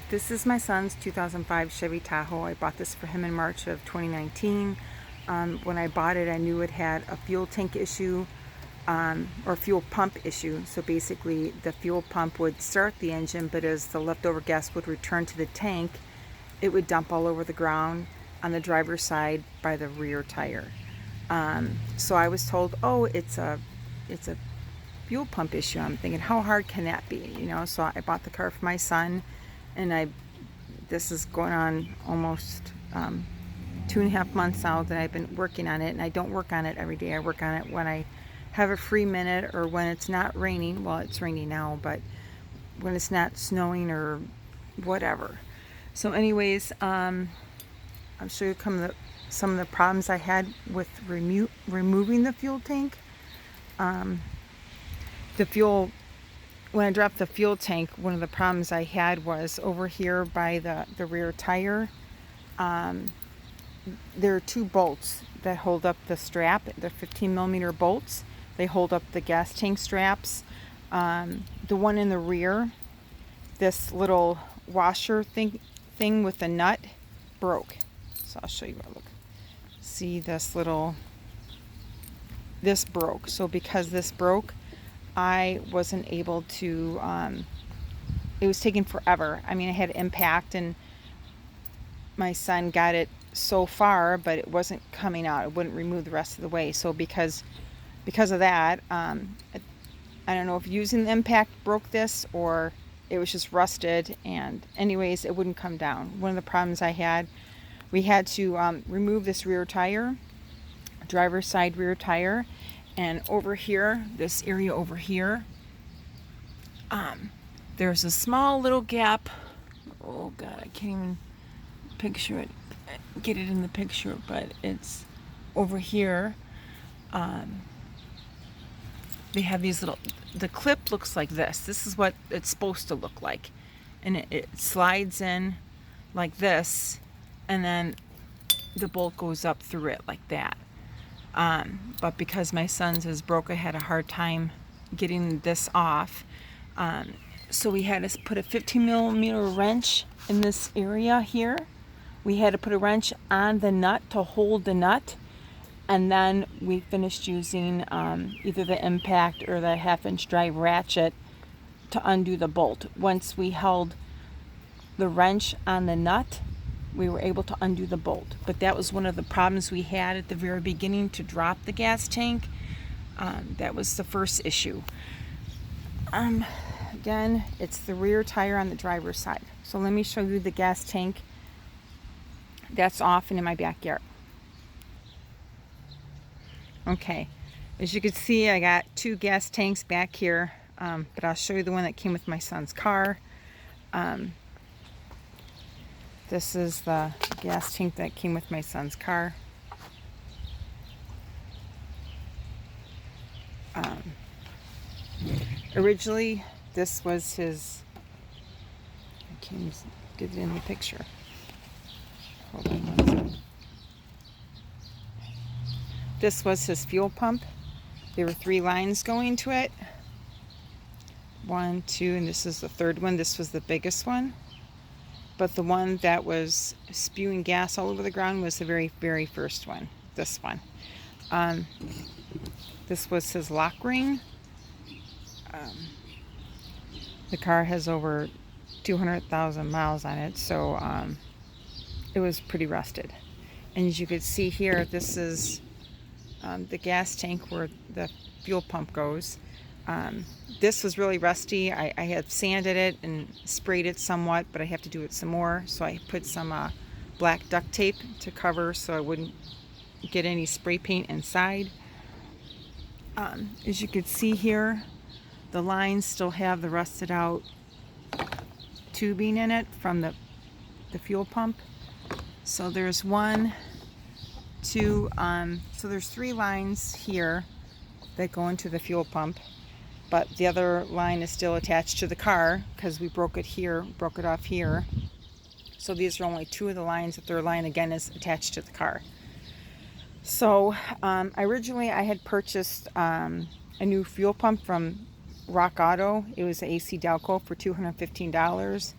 This is my son's 2005 Chevy Tahoe. I bought this for him in March of 2019. When I bought it, I knew it had a fuel tank issue or fuel pump issue. So basically the fuel pump would start the engine, but as the leftover gas would return to the tank, it would dump all over the ground on the driver's side by the rear tire. So I was told, oh, it's a fuel pump issue. I'm thinking, how hard can that be? So I bought the car for my son, and this is going on almost 2.5 months now that I've been working on it. And I don't work on it every day. I work on it when I have a free minute or when it's not raining. Well, it's raining now, but when it's not snowing or whatever. So anyways, I'll show you some of the problems I had with removing the fuel tank. When I dropped the fuel tank, one of the problems I had was over here by the rear tire. There are two bolts that hold up the strap. They're 15mm bolts. They hold up the gas tank straps. The one in the rear, this little washer thing with the nut, broke. So I'll show you what. Look, see this broke. So because this broke, I wasn't able to, it was taking forever. I mean, I had impact and my son got it so far, but it wasn't coming out. It wouldn't remove the rest of the way. So because of that, I don't know if using the impact broke this or it was just rusted, and anyways, it wouldn't come down. One of the problems I had, we had to remove this rear tire, driver's side rear tire. And over here, this area over here, there's a small little gap. Oh God, I can't even picture it, get it in the picture, but it's over here. They have these the clip looks like this. This is what it's supposed to look like. And it slides in like this, and then the bolt goes up through it like that. But because my son's is broke, I had a hard time getting this off. So we had to put a 15mm wrench in this area here. We had to put a wrench on the nut to hold the nut. And then we finished using either the impact or the 1/2-inch drive ratchet to undo the bolt. Once we held the wrench on the nut, we were able to undo the bolt. But that was one of the problems we had at the very beginning to drop the gas tank. That was the first issue. Again, it's the rear tire on the driver's side. So let me show you the gas tank that's off and in my backyard. Okay, as you can see, I got two gas tanks back here, but I'll show you the one that came with my son's car. This is the gas tank that came with my son's car. Originally, this was his, I can't even get it in the picture. Hold on one second. This was his fuel pump. There were 3 lines going to it. 1, 2, and this is the third one. This was the biggest one. But the one that was spewing gas all over the ground was the very, very first one. This one. This was his lock ring. The car has over 200,000 miles on it, so it was pretty rusted. And as you can see here, this is the gas tank where the fuel pump goes. This was really rusty. I had sanded it and sprayed it somewhat, but I have to do it some more. So I put some black duct tape to cover so I wouldn't get any spray paint inside. As you can see here, the lines still have the rusted out tubing in it from the fuel pump. So there's 1, 2, so there's 3 lines here that go into the fuel pump, but the other line is still attached to the car because we broke it off here. So these are only 2 of the lines. The third line again is attached to the car. So originally I had purchased a new fuel pump from Rock Auto. It was an AC Delco for $215.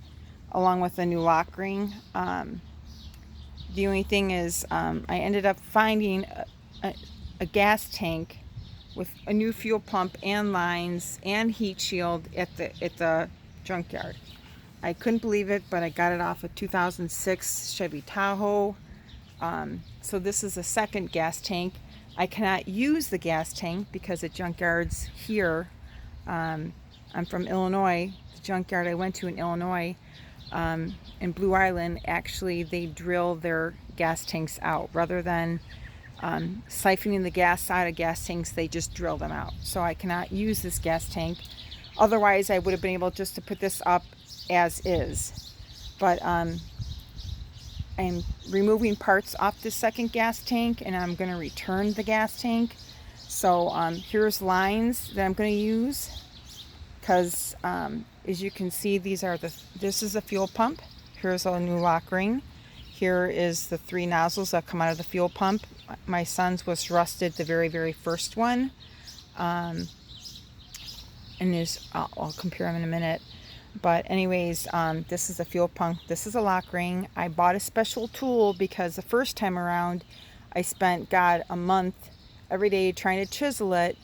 along with a new lock ring. The only thing is I ended up finding a gas tank with a new fuel pump and lines and heat shield at the junkyard. I couldn't believe it, but I got it off a 2006 Chevy Tahoe. So this is a second gas tank. I cannot use the gas tank because the junkyard's here. I'm from Illinois. The junkyard I went to in Illinois, in Blue Island, actually they drill their gas tanks out. Rather than siphoning the gas out of gas tanks, they just drill them out. So I cannot use this gas tank. Otherwise, I would have been able just to put this up as is. But I'm removing parts off this second gas tank, and I'm going to return the gas tank. So here's lines that I'm going to use, because as you can see, this is a fuel pump. Here's a new lock ring. Here is the 3 nozzles that come out of the fuel pump. My son's was rusted, the very, very first one. And I'll compare them in a minute. But anyways, this is a fuel pump. This is a lock ring. I bought a special tool because the first time around, I spent, a month every day trying to chisel it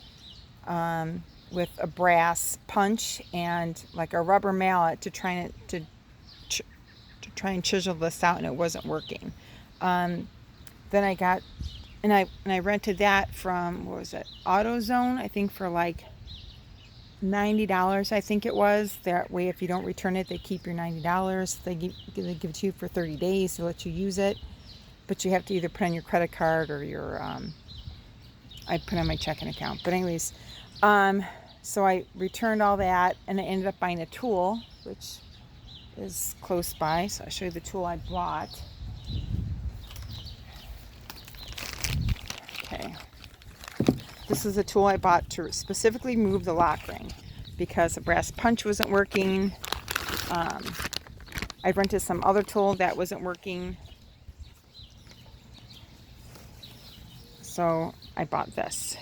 with a brass punch and like a rubber mallet to try and chisel this out, and it wasn't working. Then I got, and I rented that from, what was it, AutoZone, I think, for like $90, I think it was. That way, if you don't return it, they keep your $90. They give it to you for 30 days to let you use it, but you have to either put on your credit card or your I put on my checking account. But anyways, so I returned all that, and I ended up buying a tool, which is close by. So I'll show you the tool I bought. Okay. This is a tool I bought to specifically remove the lock ring because the brass punch wasn't working. I rented some other tool that wasn't working. So I bought this.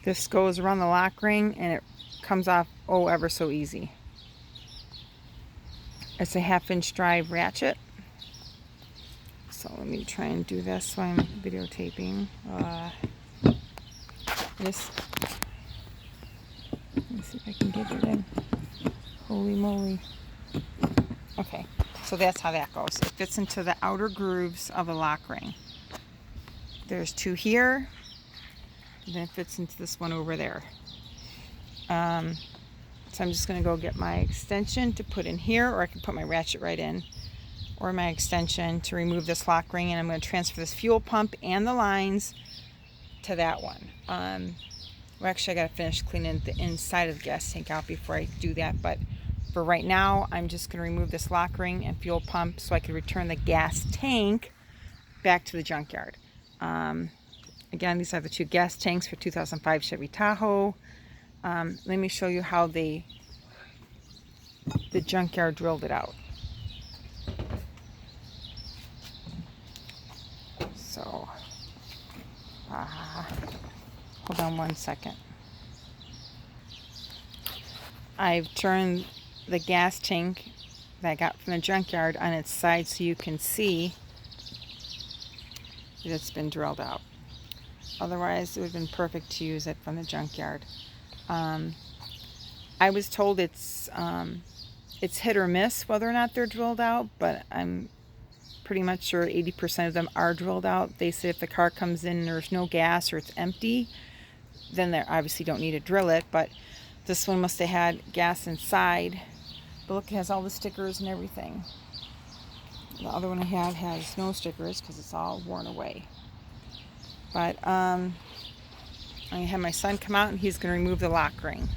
This goes around the lock ring and it comes off ever so easy. It's a 1/2-inch drive ratchet. So let me try and do this while I'm videotaping. This. Let me see if I can get it in. Holy moly. Okay, so that's how that goes. It fits into the outer grooves of the lock ring. There's 2 here, and then it fits into this one over there. So I'm just going to go get my extension to put in here, or I can put my ratchet right in, or my extension to remove this lock ring, and I'm going to transfer this fuel pump and the lines to that one. Well, actually, I got to finish cleaning the inside of the gas tank out before I do that, but for right now, I'm just going to remove this lock ring and fuel pump so I can return the gas tank back to the junkyard. Again, these are the 2 gas tanks for 2005 Chevy Tahoe. Let me show you how the junkyard drilled it out. So, hold on one second. I've turned the gas tank that I got from the junkyard on its side so you can see that it's been drilled out. Otherwise, it would have been perfect to use it from the junkyard. I was told it's hit or miss whether or not they're drilled out, but I'm pretty much sure 80% of them are drilled out. They say if the car comes in and there's no gas or it's empty, then they obviously don't need to drill it, but this one must have had gas inside. But look, it has all the stickers and everything. The other one I have has no stickers because it's all worn away. But I had my son come out and he's going to remove the lock ring.